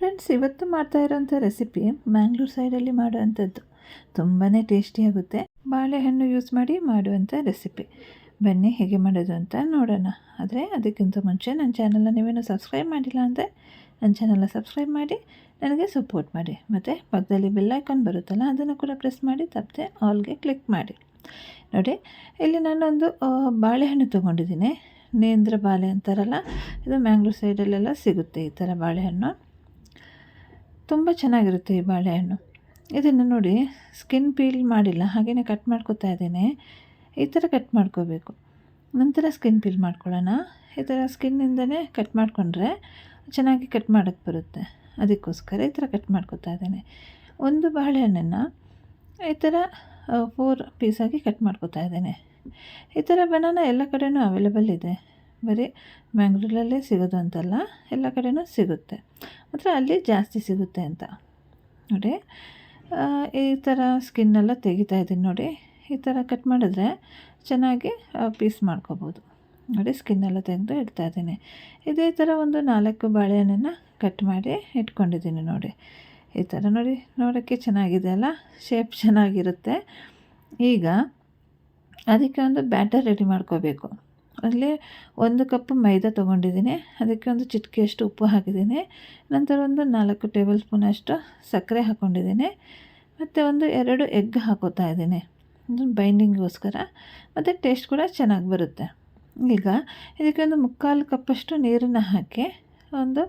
Friends, ಇವತ್ತು ಮಾಡ್ತಾ ಇರೋಂಥ ರೆಸಿಪಿ ಮ್ಯಾಂಗ್ಳೂರ್ ಸೈಡಲ್ಲಿ ಮಾಡುವಂಥದ್ದು. ತುಂಬಾ ಟೇಸ್ಟಿಯಾಗುತ್ತೆ. ಬಾಳೆಹಣ್ಣು ಯೂಸ್ ಮಾಡಿ ಮಾಡುವಂಥ ರೆಸಿಪಿ. ಬನ್ನಿ ಹೇಗೆ ಮಾಡೋದು ಅಂತ ನೋಡೋಣ. ಆದರೆ ಅದಕ್ಕಿಂತ ಮುಂಚೆ ನನ್ನ ಚಾನಲ್ನ ನೀವೇನು ಸಬ್ಸ್ಕ್ರೈಬ್ ಮಾಡಿಲ್ಲ ಅಂದರೆ ನನ್ನ ಚಾನಲ್ನ ಸಬ್ಸ್ಕ್ರೈಬ್ ಮಾಡಿ ನನಗೆ ಸಪೋರ್ಟ್ ಮಾಡಿ. ಮತ್ತು ಪಕ್ಕದಲ್ಲಿ ಬೆಲ್ ಐಕಾನ್ ಬರುತ್ತಲ್ಲ, ಅದನ್ನು ಕೂಡ ಪ್ರೆಸ್ ಮಾಡಿ ತಪ್ಪದೆ ಆಲ್ಗೆ ಕ್ಲಿಕ್ ಮಾಡಿ. ನೋಡಿ, ಇಲ್ಲಿ ನಾನೊಂದು ಬಾಳೆಹಣ್ಣು ತೊಗೊಂಡಿದ್ದೀನಿ. ನೇಂದ್ರ ಬಾಳೆ ಅಂತಾರಲ್ಲ, ಇದು ಮ್ಯಾಂಗ್ಳೂರ್ ಸೈಡಲ್ಲೆಲ್ಲ ಸಿಗುತ್ತೆ ಈ ಥರ ಬಾಳೆಹಣ್ಣು. ತುಂಬ ಚೆನ್ನಾಗಿರುತ್ತೆ ಈ ಬಾಳೆಹಣ್ಣು. ಇದನ್ನು ನೋಡಿ, ಸ್ಕಿನ್ ಪೀಲ್ ಮಾಡಿಲ್ಲ, ಹಾಗೆಯೇ ಕಟ್ ಮಾಡ್ಕೊತಾ ಇದ್ದೇನೆ. ಈ ಥರ ಕಟ್ ಮಾಡ್ಕೋಬೇಕು, ನಂತರ ಸ್ಕಿನ್ ಪೀಲ್ ಮಾಡ್ಕೊಳ್ಳೋಣ. ಈ ಥರ ಸ್ಕಿನ್ನಿಂದನೇ ಕಟ್ ಮಾಡಿಕೊಂಡ್ರೆ ಚೆನ್ನಾಗಿ ಕಟ್ ಮಾಡೋಕ್ಕೆ ಬರುತ್ತೆ. ಅದಕ್ಕೋಸ್ಕರ ಈ ಥರ ಕಟ್ ಮಾಡ್ಕೊತಾ ಇದ್ದೇನೆ. ಒಂದು ಬಾಳೆಹಣ್ಣನ್ನು ಈ ಥರ 4 ಪೀಸಾಗಿ ಕಟ್ ಮಾಡ್ಕೊತಾ ಇದ್ದೇನೆ. ಈ ಥರ ಬನಾನಾ ಎಲ್ಲ ಕಡೆಯೂ ಅವೈಲೇಬಲ್ ಇದೆ. ಬರೀ ಮ್ಯಾಂಗ್ಳೂರಲ್ಲೇ ಸಿಗೋದು ಅಂತಲ್ಲ, ಎಲ್ಲ ಕಡೆಯೂ ಸಿಗುತ್ತೆ. ಮಾತ್ರ ಅಲ್ಲಿ ಜಾಸ್ತಿ ಸಿಗುತ್ತೆ ಅಂತ. ನೋಡಿ, ಈ ಥರ ಸ್ಕಿನ್ನೆಲ್ಲ ತೆಗಿತಾ ಇದ್ದೀನಿ. ನೋಡಿ, ಈ ಥರ ಕಟ್ ಮಾಡಿದ್ರೆ ಚೆನ್ನಾಗಿ ಪೀಸ್ ಮಾಡ್ಕೋಬೋದು. ನೋಡಿ, ಸ್ಕಿನ್ನೆಲ್ಲ ತೆಗೆದು ಇಡ್ತಾ ಇದ್ದೀನಿ. ಇದೇ ಥರ ಒಂದು 4 ಬಾಳೆಹಣ್ಣನ್ನು ಕಟ್ ಮಾಡಿ ಇಟ್ಕೊಂಡಿದ್ದೀನಿ. ನೋಡಿ, ಈ ಥರ ನೋಡಿ, ನೋಡೋಕ್ಕೆ ಚೆನ್ನಾಗಿದೆ ಅಲ್ಲ, ಶೇಪ್ ಚೆನ್ನಾಗಿರುತ್ತೆ. ಈಗ ಅದಕ್ಕೆ ಒಂದು ಬ್ಯಾಟರ್ ರೆಡಿ ಮಾಡ್ಕೋಬೇಕು. ಅಲ್ಲಿ 1 ಕಪ್ ಮೈದಾ ತೊಗೊಂಡಿದ್ದೀನಿ. ಅದಕ್ಕೆ ಒಂದು ಚಿಟಿಕೆಯಷ್ಟು ಉಪ್ಪು ಹಾಕಿದ್ದೀನಿ. ನಂತರ ಒಂದು 4 ಟೇಬಲ್ ಸ್ಪೂನಷ್ಟು ಸಕ್ಕರೆ ಹಾಕ್ಕೊಂಡಿದ್ದೀನಿ. ಮತ್ತು 2 ಎಗ್ ಹಾಕೋತಾ ಇದ್ದೀನಿ, ಬೈಂಡಿಂಗ್ಗೋಸ್ಕರ. ಮತ್ತು ಟೇಸ್ಟ್ ಕೂಡ ಚೆನ್ನಾಗಿ ಬರುತ್ತೆ. ಈಗ ಇದಕ್ಕೆ ಒಂದು 3/4 ಕಪ್ಪಷ್ಟು ನೀರನ್ನು ಹಾಕಿ ಒಂದು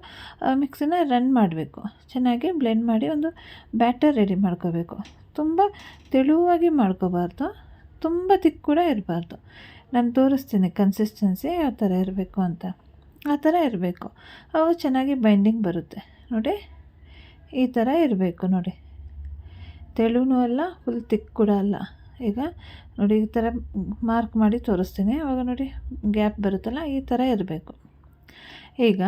ಮಿಕ್ಸಿನ ರನ್ ಮಾಡಬೇಕು. ಚೆನ್ನಾಗಿ ಬ್ಲೆಂಡ್ ಮಾಡಿ ಒಂದು ಬ್ಯಾಟರ್ ರೆಡಿ ಮಾಡ್ಕೋಬೇಕು. ತುಂಬ ತೆಳುವಾಗಿ ಮಾಡ್ಕೋಬಾರ್ದು, ತುಂಬ ತಿಕ್ ಕೂಡ ಇರಬಾರ್ದು. ನಾನು ತೋರಿಸ್ತೀನಿ ಕನ್ಸಿಸ್ಟೆನ್ಸಿ ಯಾವ ಥರ ಇರಬೇಕು ಅಂತ. ಆ ಥರ ಇರಬೇಕು, ಅವಾಗ ಚೆನ್ನಾಗಿ ಬೈಂಡಿಂಗ್ ಬರುತ್ತೆ. ನೋಡಿ, ಈ ಥರ ಇರಬೇಕು. ನೋಡಿ, ತೆಳುವೂ ಅಲ್ಲ, ಫುಲ್ ತಿಕ್ ಕೂಡ ಅಲ್ಲ. ಈಗ ನೋಡಿ, ಈ ಥರ ಮಾರ್ಕ್ ಮಾಡಿ ತೋರಿಸ್ತೀನಿ. ಆವಾಗ ನೋಡಿ, ಗ್ಯಾಪ್ ಬರುತ್ತಲ್ಲ, ಈ ಥರ ಇರಬೇಕು. ಈಗ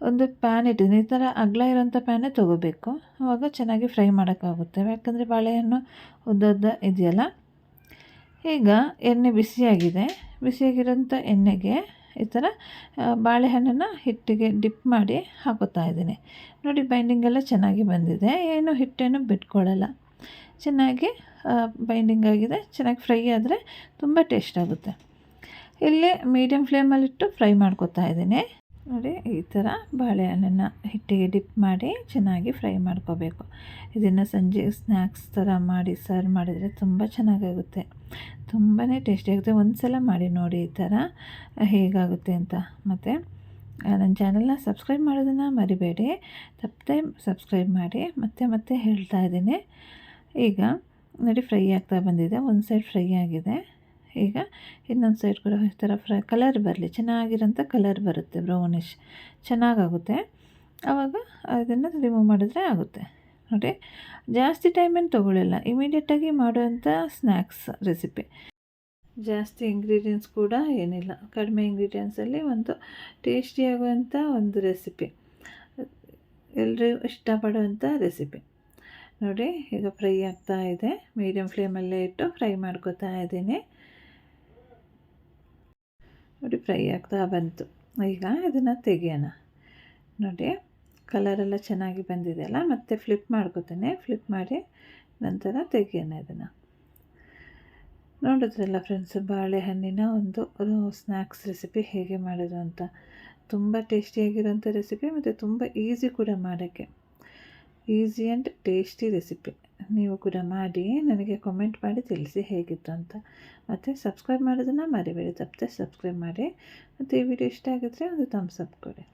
ಒಂದು ಪ್ಯಾನ್ ಇಟ್ಟಿದ್ದೀನಿ. ಈ ಥರ ಅಗಲ ಇರೋಂಥ ಪ್ಯಾನೇ ತೊಗೋಬೇಕು, ಆವಾಗ ಚೆನ್ನಾಗಿ ಫ್ರೈ ಮಾಡೋಕ್ಕಾಗುತ್ತೆ. ಯಾಕಂದರೆ ಬಾಳೆಹಣ್ಣು ಉದ್ದ ಇದೆಯಲ್ಲ. ಈಗ ಎಣ್ಣೆ ಬಿಸಿಯಾಗಿರೋಂಥ ಎಣ್ಣೆಗೆ ಈ ಥರ ಬಾಳೆಹಣ್ಣನ್ನು ಹಿಟ್ಟಿಗೆ ಡಿಪ್ ಮಾಡಿ ಹಾಕೋತಾ ಇದ್ದೀನಿ. ನೋಡಿ, ಬೈಂಡಿಂಗೆಲ್ಲ ಚೆನ್ನಾಗಿ ಬಂದಿದೆ, ಏನು ಹಿಟ್ಟೇನು ಬಿಟ್ಕೊಳ್ಳಲ್ಲ. ಚೆನ್ನಾಗಿ ಬೈಂಡಿಂಗ್ ಆಗಿದೆ. ಚೆನ್ನಾಗಿ ಫ್ರೈ ಆದರೆ ತುಂಬ ಟೇಸ್ಟ್ ಆಗುತ್ತೆ. ಇಲ್ಲಿ ಮೀಡಿಯಮ್ ಫ್ಲೇಮಲ್ಲಿಟ್ಟು ಫ್ರೈ ಮಾಡ್ಕೊತಾ ಇದ್ದೀನಿ. ನೋಡಿ, ಈ ಥರ ಬಾಳೆಹಣ್ಣನ್ನು ಹಿಟ್ಟಿಗೆ ಡಿಪ್ ಮಾಡಿ ಚೆನ್ನಾಗಿ ಫ್ರೈ ಮಾಡ್ಕೋಬೇಕು. ಇದನ್ನು ಸಂಜೆ ಸ್ನ್ಯಾಕ್ಸ್ ಥರ ಮಾಡಿ ಸರ್ವ್ ಮಾಡಿದರೆ ತುಂಬ ಚೆನ್ನಾಗಾಗುತ್ತೆ. ತುಂಬಾ ಟೇಸ್ಟಿಯಾಗುತ್ತೆ. ಒಂದು ಸಲ ಮಾಡಿ ನೋಡಿ ಈ ಥರ ಹೇಗಾಗುತ್ತೆ ಅಂತ. ಮತ್ತು ನನ್ನ ಚಾನಲ್ನ ಸಬ್ಸ್ಕ್ರೈಬ್ ಮಾಡೋದನ್ನು ಮರಿಬೇಡಿ, ತಪ್ಪದೆ ಸಬ್ಸ್ಕ್ರೈಬ್ ಮಾಡಿ. ಮತ್ತೆ ಹೇಳ್ತಾ ಇದ್ದೀನಿ. ಈಗ ನೋಡಿ, ಫ್ರೈ ಆಗ್ತಾ ಬಂದಿದೆ. ಒಂದು ಸೈಡ್ ಫ್ರೈ ಆಗಿದೆ. ಈಗ ಇನ್ನೊಂದು ಸೈಡ್ ಕೂಡ ಈ ಥರ ಕಲರ್ ಬರಲಿ, ಚೆನ್ನಾಗಿರೋಂಥ ಕಲರ್ ಬರುತ್ತೆ, ಬ್ರೌನಿಷ್ ಚೆನ್ನಾಗಾಗುತ್ತೆ. ಆವಾಗ ಅದನ್ನು ರಿಮೂವ್ ಮಾಡಿದ್ರೆ ಆಗುತ್ತೆ. ನೋಡಿ, ಜಾಸ್ತಿ ಟೈಮೇನು ತೊಗೊಳ್ಳಿಲ್ಲ, ಇಮಿಡಿಯೇಟಾಗಿ ಮಾಡುವಂಥ ಸ್ನ್ಯಾಕ್ಸ್ ರೆಸಿಪಿ. ಜಾಸ್ತಿ ಇಂಗ್ರೀಡಿಯೆಂಟ್ಸ್ ಕೂಡ ಏನಿಲ್ಲ, ಕಡಿಮೆ ಇಂಗ್ರೀಡಿಯೆಂಟ್ಸಲ್ಲಿ ಒಂದು ಟೇಸ್ಟಿಯಾಗುವಂಥ ಒಂದು ರೆಸಿಪಿ, ಎಲ್ಲರೂ ಇಷ್ಟಪಡುವಂಥ ರೆಸಿಪಿ. ನೋಡಿ, ಈಗ ಫ್ರೈ ಆಗ್ತಾ ಇದೆ. ಮೀಡಿಯಮ್ ಫ್ಲೇಮಲ್ಲೇ ಇಟ್ಟು ಫ್ರೈ ಮಾಡ್ಕೋತಾ ಇದ್ದೀನಿ. ನೋಡಿ, ಫ್ರೈ ಆಗ್ತಾ ಬಂತು. ಈಗ ಇದನ್ನು ತೆಗಿಯೋಣ. ನೋಡಿ, ಕಲರೆಲ್ಲ ಚೆನ್ನಾಗಿ ಬಂದಿದೆಯಲ್ಲ. ಮತ್ತೆ ಫ್ಲಿಪ್ ಮಾಡ್ಕೋತೇನೆ. ಫ್ಲಿಪ್ ಮಾಡಿ ನಂತರ ತೆಗಿಯೋಣ ಇದನ್ನು. ನೋಡಿದ್ರಲ್ಲ ಫ್ರೆಂಡ್ಸ್, ಬಾಳೆಹಣ್ಣಿನ ಒಂದು ಸ್ನ್ಯಾಕ್ಸ್ ರೆಸಿಪಿ ಹೇಗೆ ಮಾಡೋದು ಅಂತ. ತುಂಬ ಟೇಸ್ಟಿಯಾಗಿರೋಂಥ ರೆಸಿಪಿ, ಮತ್ತು ತುಂಬ ಈಸಿ ಕೂಡ ಮಾಡೋಕ್ಕೆ. Easy and tasty recipe. ನೀವು ಕೂಡ ಮಾಡಿ ನನಗೆ ಕಾಮೆಂಟ್ ಮಾಡಿ ತಿಳಿಸಿ ಹೇಗಿತ್ತು ಅಂತ. ಮತ್ತು ಸಬ್ಸ್ಕ್ರೈಬ್ ಮಾಡೋದನ್ನು ಮರಿಬೇಡಿ, ತಪ್ಪದೆ ಸಬ್ಸ್ಕ್ರೈಬ್ ಮಾಡಿ. ಮತ್ತು ಈ ವಿಡಿಯೋ ಇಷ್ಟ ಆಗಿದ್ದರೆ ಒಂದು ಥಮ್ಸ್ ಅಪ್ ಕೊಡಿ.